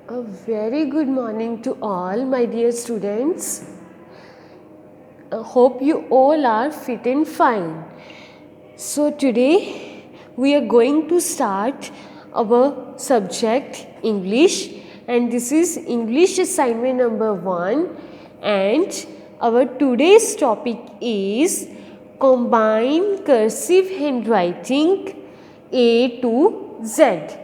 A very good morning to all my dear students. Hope you all are fit and fine. So today we are going to start our subject English, and this is English assignment number 1, and our today's topic is combined cursive handwriting A to Z.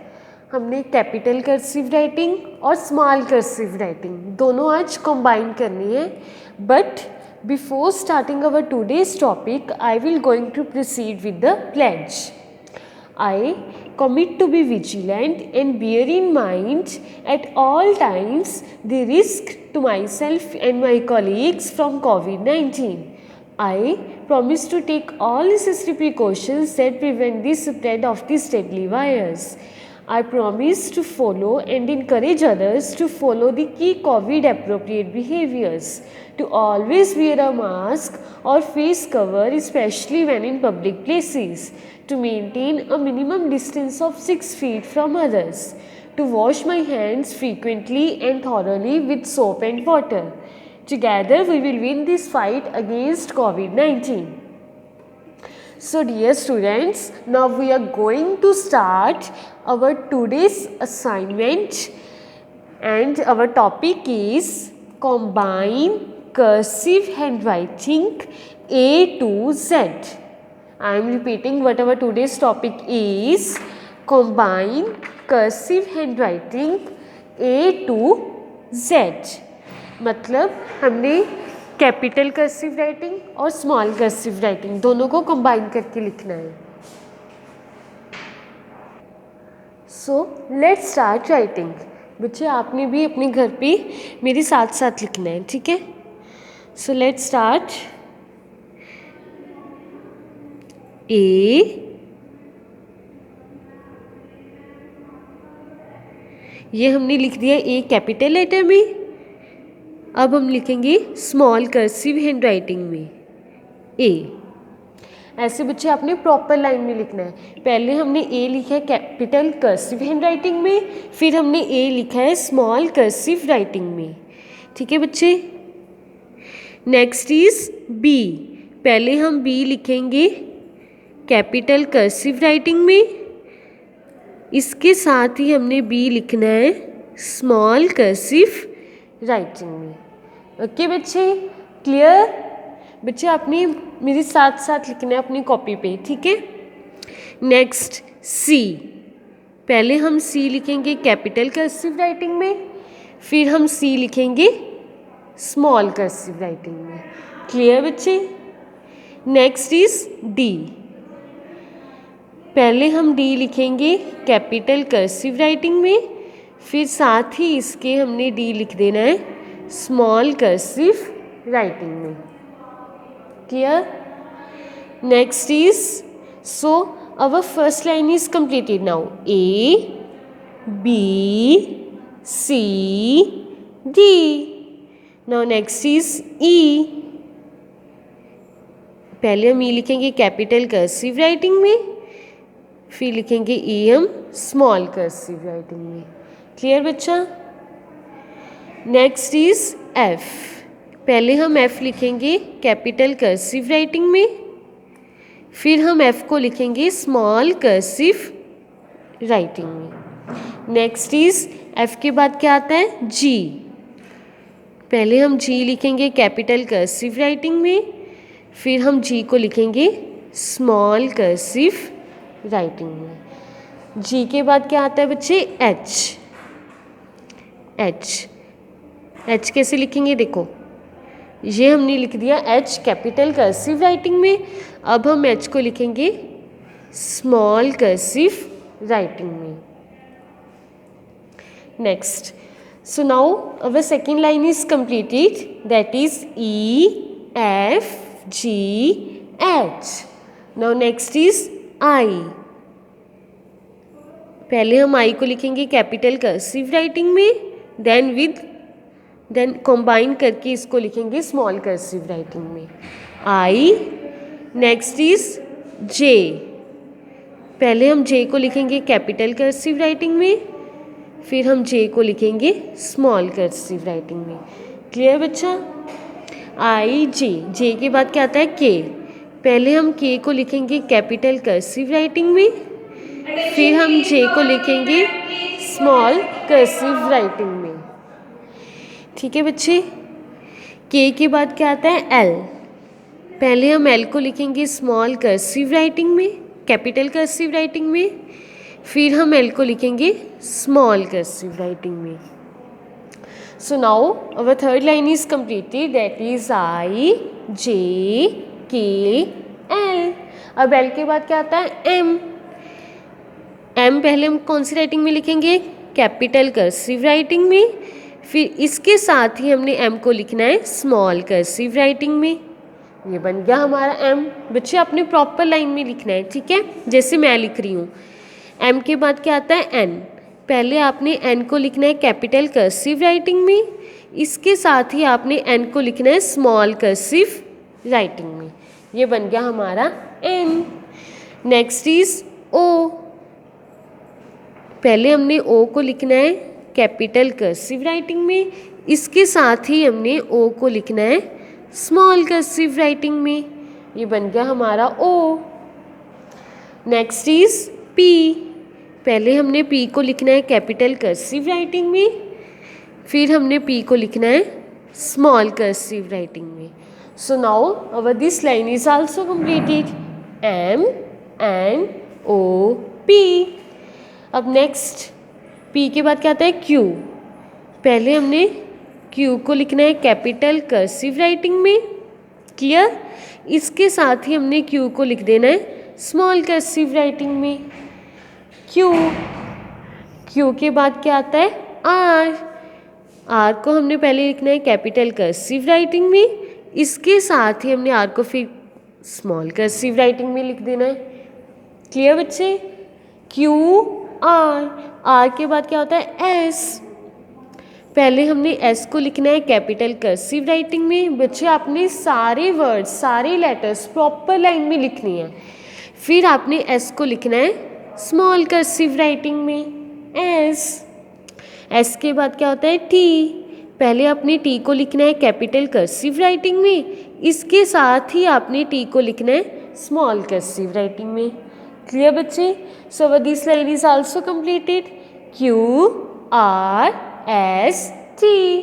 हमने capital cursive writing और small cursive writing दोनों आज combine करनी है. But before starting our today's topic I will going to proceed with the pledge. I commit to be vigilant and bear in mind at all times the risk to myself and my colleagues from COVID-19. I promise to take all necessary precautions that prevent the spread of this deadly virus. I promise to follow and encourage others to follow the key COVID appropriate behaviors, to always wear a mask or face cover, especially when in public places, to maintain a minimum distance of 6 feet from others, to wash my hands frequently and thoroughly with soap and water. Together we will win this fight against COVID-19. So dear students, now we are going to start our today's assignment, and our topic is combine cursive handwriting A to Z. I am repeating what our today's topic is: combine cursive handwriting A to Z. मतलब हमने capital cursive writing और small cursive writing दोनों को combine करके लिखना है. So let's start writing. बच्चे आपने भी अपने घर पे मेरे साथ साथ लिखना है, ठीक है? So let's start. ए, ये हमने लिख दिया ए कैपिटल लेटर में. अब हम लिखेंगे स्मॉल कर्सिव हैंडराइटिंग में ए. ऐसे बच्चे आपने प्रॉपर लाइन में लिखना है. पहले हमने ए लिखा है कैपिटल कर्सिव हैंडराइटिंग में, फिर हमने ए लिखा है स्मॉल कर्सिव राइटिंग में, ठीक है बच्चे? Next is B. पहले हम बी लिखेंगे कैपिटल कर्सिव राइटिंग में, इसके साथ ही हमने बी लिखना है स्मॉल कर्सिव राइटिंग में. ओके बच्चे, क्लियर? बच्चे आपने मेरे साथ साथ लिखना है अपनी कॉपी पे, ठीक है? नेक्स्ट सी. पहले हम सी लिखेंगे कैपिटल कर्सिव राइटिंग में, फिर हम सी लिखेंगे स्मॉल कर्सिव राइटिंग में. क्लियर बच्चे? Next is D. पहले हम डी लिखेंगे कैपिटल कर्सिव राइटिंग में, फिर साथ ही इसके हमने डी लिख देना है स्मॉल कर्सिव राइटिंग में. Clear? Next is, so our first line is completed now. A, B, C, D. Now next is E. पहले हम ई लिखेंगे कैपिटल कर्सिव राइटिंग में, फिर लिखेंगे ई हम स्मॉल कर्सिव राइटिंग में. क्लियर बच्चा? Next is F. पहले हम एफ लिखेंगे कैपिटल कर्सिव राइटिंग में, फिर हम एफ को लिखेंगे स्मॉल कर्सिव राइटिंग में. नेक्स्ट इज एफ के बाद क्या आता है? जी. पहले हम जी लिखेंगे कैपिटल कर्सिव राइटिंग में, फिर हम जी को लिखेंगे स्मॉल कर्सिव राइटिंग में. जी के बाद क्या आता है बच्चे? एच. एच. एच कैसे लिखेंगे? देखो, ये हमने लिख दिया एच कैपिटल कर्सिव राइटिंग में. अब हम एच को लिखेंगे स्मॉल कर्सिव राइटिंग में. Next, so now our second line is completed, that is E, F, G, H. Now next is I. पहले हम आई को लिखेंगे कैपिटल कर्सिव राइटिंग में, देन कंबाइन करके इसको लिखेंगे स्मॉल कर्सिव राइटिंग में. आई. Next is J. पहले हम जे को लिखेंगे कैपिटल कर्सिव राइटिंग में, फिर हम जे को लिखेंगे स्मॉल कर्सिव राइटिंग में। क्लियर बच्चा? आई जे के बाद क्या आता है के। पहले हम के को लिखेंगे कैपिटल कर्सिव राइटिंग में, फिर हम जे को लिखेंगे स्मॉल कर्सिव राइटिंग में। ठीक है बच्चे? के बाद क्या आता है एल। पहले हम एल को लिखेंगे स्मॉल कर्सिव राइटिंग में, कैपिटल कर्सिव राइटिंग में, फिर हम एल को लिखेंगे स्मॉल कर्सिव राइटिंग में। So now our third line is completed, that is I J K L. अब एल के बाद क्या आता है एम। एम पहले हम कौन सी राइटिंग में लिखेंगे? कैपिटल कर्सिव राइटिंग में, फिर इसके साथ ही हमने एम को लिखना है स्मॉल कर्सिव राइटिंग में। ये बन गया हमारा एम। बच्चे अपने प्रॉपर लाइन में लिखना है, ठीक है, जैसे मैं लिख रही हूँ। एम के बाद क्या आता है एन। पहले आपने एन को लिखना है कैपिटल कर्सिव राइटिंग में, इसके साथ ही आपने एन को लिखना है स्मॉल कर्सिव राइटिंग में। ये बन गया हमारा एन। नेक्स्ट इज ओ। पहले हमने ओ को लिखना है कैपिटल कर्सिव राइटिंग में, इसके साथ ही हमने ओ को लिखना है स्मॉल कर्सिव राइटिंग में। ये बन गया हमारा ओ। Next is P. पहले हमने पी को लिखना है कैपिटल कर्सिव राइटिंग में, फिर हमने पी को लिखना है स्मॉल कर्सिव राइटिंग में। So now our this line is also completed, M N O P. अब नेक्स्ट पी के बाद क्या आता है क्यू। पहले हमने क्यू को लिखना है कैपिटल कर्सिव राइटिंग में, क्लियर। इसके साथ ही हमने क्यू को लिख देना है स्मॉल कर्सिव राइटिंग में। क्यू के बाद क्या आता है आर। आर को हमने पहले लिखना है कैपिटल कर्सिव राइटिंग में, इसके साथ ही हमने आर को फिर स्मॉल कर्सिव राइटिंग में लिख देना है। क्लियर बच्चे? Q R. आर के बाद क्या होता है एस। पहले हमने एस को लिखना है कैपिटल कर्सिव राइटिंग में। बच्चे आपने सारे वर्ड्स, सारे लेटर्स प्रॉपर लाइन में लिखनी है। फिर आपने एस को लिखना है स्मॉल कर्सिव राइटिंग में, एस। एस के बाद क्या होता है टी। पहले आपने टी को लिखना है कैपिटल कर्सिव राइटिंग में, इसके साथ ही आपने टी को लिखना है स्मॉल कर्सिव राइटिंग में। क्लियर बच्चे? सो this line is also completed, Q R S T.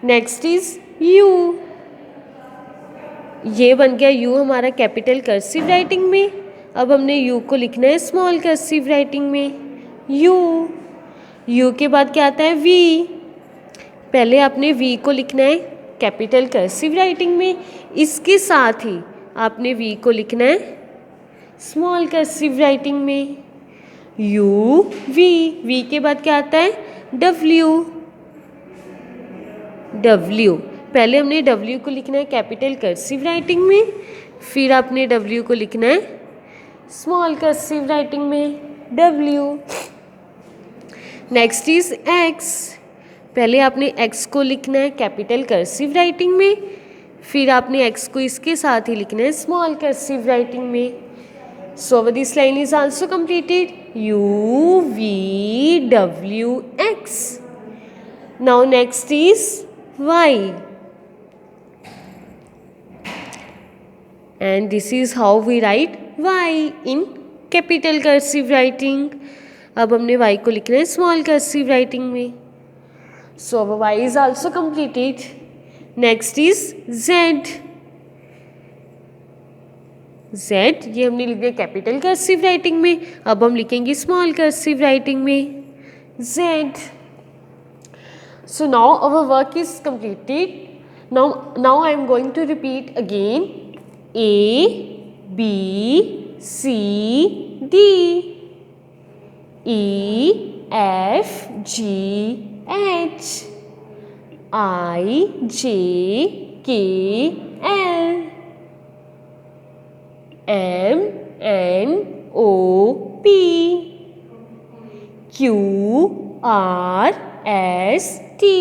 Next is you. ये बन गया यू हमारा कैपिटल कर्सिव राइटिंग में। अब हमने यू को लिखना है स्मॉल कर्सिव राइटिंग में, यू के बाद क्या आता है वी। पहले आपने वी को लिखना है कैपिटल कर्सिव राइटिंग में, इसके साथ ही आपने वी को लिखना है स्मॉल कर्सिव राइटिंग में, यू वी के बाद क्या आता है डब्ल्यू। पहले हमने डब्ल्यू को लिखना है कैपिटल कर्सिव राइटिंग में, फिर आपने डब्ल्यू को लिखना है स्मॉल कर्सिव राइटिंग में, डब्ल्यू। Next is x. पहले आपने एक्स को लिखना है कैपिटल कर्सिव राइटिंग में, फिर आपने एक्स को इसके साथ ही लिखना है स्मॉल कर्सिव राइटिंग में। So this line is also completed, U V W X. Now next is Y, and this is how we write y in capital cursive writing. अब हमने y को लिखना है small cursive writing में. So our y is also completed. Next is z. ये हमने लिख दिया कैपिटल कर्सिव राइटिंग में, अब हम लिखेंगे स्मॉल कर्सिव राइटिंग में z. So now our work is completed. Now I am going to repeat again. A, B, C, D, E, F, G, H, I, J, K, L, M, N, O, P, Q, R, S, T,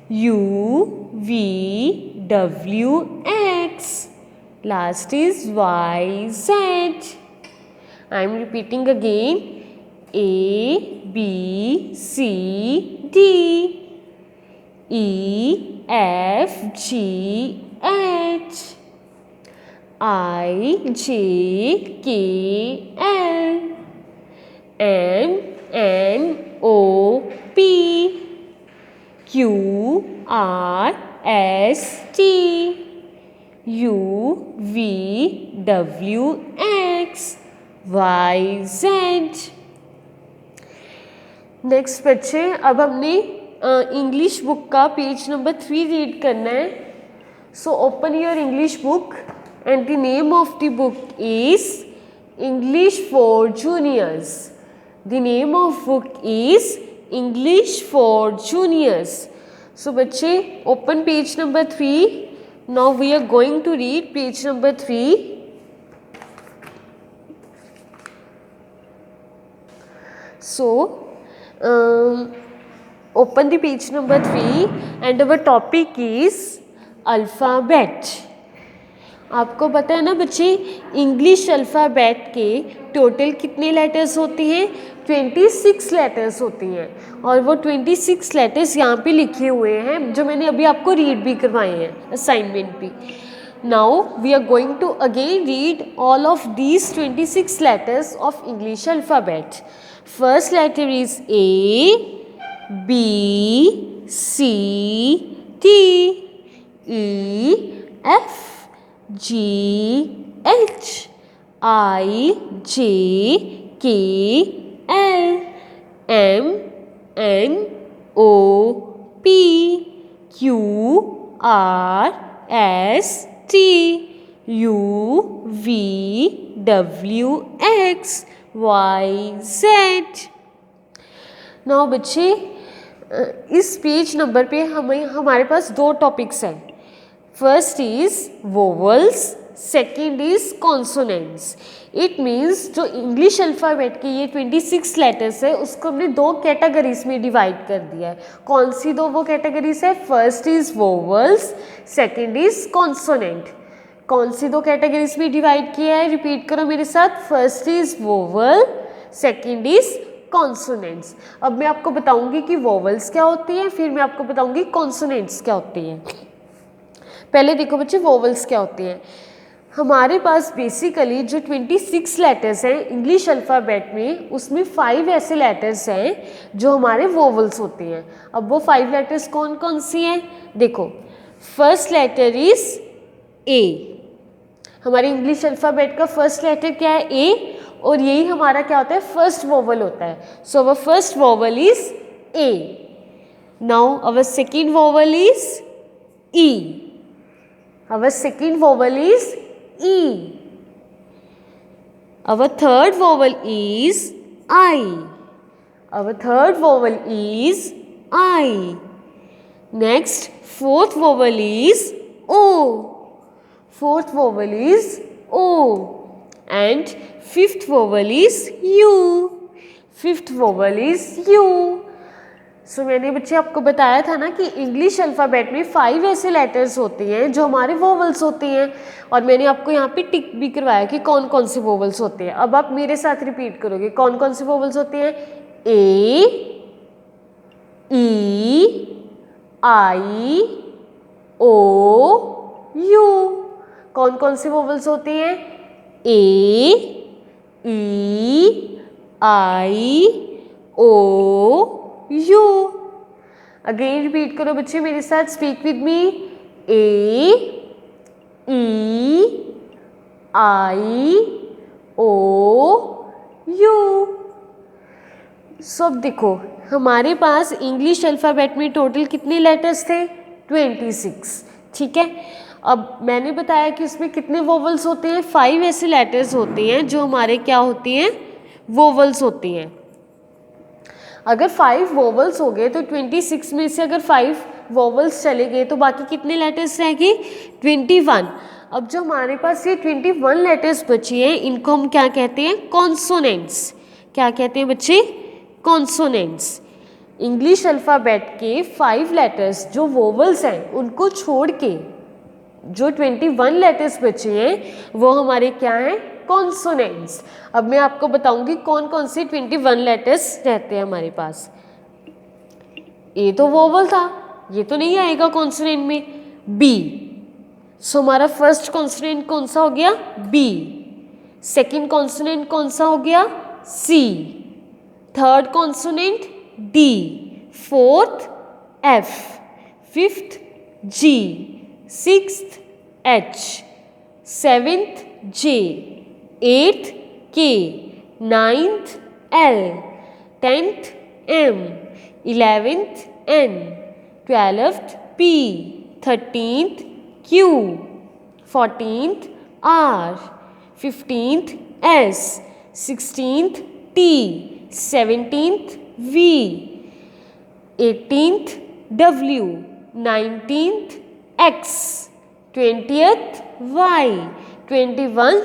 U, V, W, X. Last is Y, Z. I am repeating again. A B C D, E F G H, I J K L, M N O P, Q R S T, U V W X, Y Z। Next बच्चे, अब हमने English book का page number 3 read करना है। So open your English book and the name of the book is English for juniors. The name of book is English for juniors. So बच्चे, open page number 3। Now we are going to read page number 3। So open the page number 3 and our topic is alphabet। आपको पता है ना बच्चे, English alphabet के total कितने letters होते हैं? 26 लेटर्स होती हैं, और वो 26 लेटर्स यहाँ पे लिखे हुए हैं जो मैंने अभी आपको रीड भी करवाए हैं असाइनमेंट पे। Now we are going to again read all of these 26 letters of English alphabet. First letter is A, B, C, D, E, F, G, H, I, J, K, L, M, N, O, P, Q, R, S, T, U, V, W, X, Y Z। Now बच्चे, इस page number पे हमारे पास 2 topics हैं। First is vowels, second is consonants. It means जो English alphabet के ये 26 letters है उसको हमने 2 कैटेगरीज में डिवाइड कर दिया है। कौन सी 2 वो कैटेगरीज है? First is vowels, second is consonant. कौन सी 2 कैटेगरीज में डिवाइड किया है? रिपीट करो मेरे साथ। First is vowel, second is consonants. अब मैं आपको बताऊंगी कि वोवल्स क्या होती हैं, फिर मैं आपको बताऊंगी कॉन्सोनेंट्स क्या होती हैं। पहले देखो बच्चे, वोवल्स क्या होती हैं। हमारे पास बेसिकली जो 26 लेटर्स हैं इंग्लिश अल्फ़ाबेट में, उसमें 5 ऐसे लेटर्स हैं जो हमारे वोवल्स होते हैं। अब वो 5 लेटर्स कौन कौन सी हैं? देखो, फर्स्ट लेटर इज ए। हमारे इंग्लिश अल्फ़ाबेट का फर्स्ट लेटर क्या है? ए, और यही हमारा क्या होता है? फर्स्ट वोवल होता है। So our first vowel is A. Now our second vowel is E. Our second vowel is E. Our third vowel is I. Our third vowel is I. Next, fourth vowel is O. Fourth vowel is O, and fifth vowel is U. Fifth vowel is U. सो मैंने बच्चे आपको बताया था ना कि English alphabet में 5 ऐसे letters होते हैं जो हमारे वोवल्स होते हैं, और मैंने आपको यहाँ पे टिक भी करवाया कि कौन कौन से वोवल्स होते हैं। अब आप मेरे साथ रिपीट करोगे, कौन कौन से वोवल्स होते हैं? A, E, I, O, U. कौन कौन से वोवल्स होते हैं? A, E, I, O, U. Again repeat करो बच्चे मेरे साथ, speak with me. A, E, I, O, U. So अब देखो, हमारे पास इंग्लिश अल्फ़ाबेट में टोटल कितने लेटर्स थे? 26। ठीक है। अब मैंने बताया कि उसमें कितने वोवल्स होते हैं? 5 ऐसे लेटर्स होते हैं जो हमारे क्या होती हैं? वोवल्स होती हैं। अगर 5 वोवल्स हो गए तो 26 में से अगर 5 वोवल्स चले गए तो बाकी कितने लेटर्स रह गए? 21। अब जो हमारे पास ये 21 लेटर्स बचे हैं इनको हम क्या कहते हैं? कॉन्सोनेंट्स। क्या कहते हैं बच्चे? कॉन्सोनेंट्स। इंग्लिश अल्फ़ाबेट के 5 लेटर्स जो वोवल्स हैं उनको छोड़ के जो 21 लेटर्स बचे हैं वो हमारे क्या हैं? कॉन्सोनेंट्स। अब मैं आपको बताऊंगी कौन कौन से 21 लेटर्स रहते हैं हमारे पास। ए तो वोवल था, ये तो नहीं आएगा कॉन्सोनेंट में। बी, सो हमारा फर्स्ट कॉन्सोनेंट कौन सा हो गया? बी। सेकेंड कॉन्सोनेंट कौन सा हो गया? C. Third consonant D. Fourth F. Fifth G. Sixth H. Seventh J. Eighth K. Ninth L. Tenth M. 11th N, 12th P, 13th Q, 14th R, 15th S, 16th T, 17th V, 18th W, 19th X, 20th Y, 21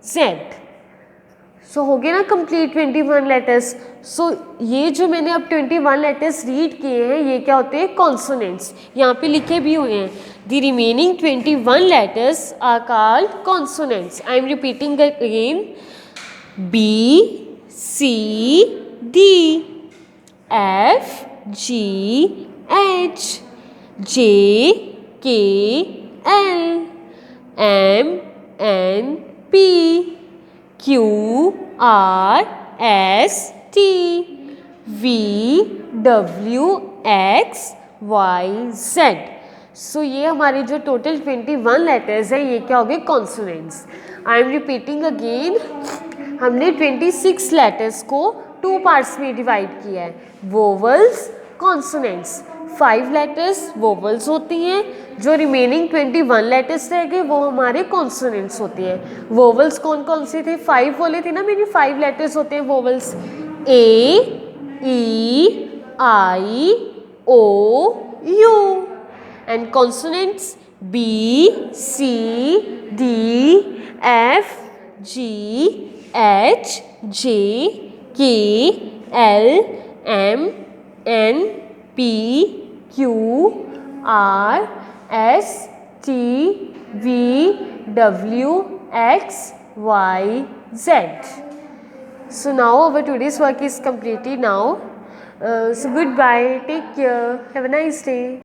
Z। सो हो गए ना complete 21 letters. सो ये जो मैंने अब 21 letters read किए हैं ये क्या होते हैं? कॉन्सोनेंट्स। यहाँ पे लिखे भी हुए हैं, the remaining 21 letters are called consonants. I am repeating again. B C D, F G H, J K L, M N P, Q R S T, V W X Y Z। So ये हमारे जो total 21 letters हैं ये क्या हो गए? Consonants. I am repeating again. हमने 26 letters को 2 पार्ट्स में डिवाइड किया है, वोवल्स, कॉन्सोनेंट्स। 5 लेटर्स वोवल्स होती हैं, जो रिमेनिंग 21 लेटर्स रह गए वो हमारे कॉन्सोनेंट्स होते हैं। वोवल्स कौन कौन से थे? 5 बोले थे ना मैंने, 5 लेटर्स होते हैं vowels. A, E, I, O, U. And consonants B C D, F G H, J K L, M N P, Q R S T, V W X Y Z. So now our today's work is completed now. So goodbye, take care, have a nice day.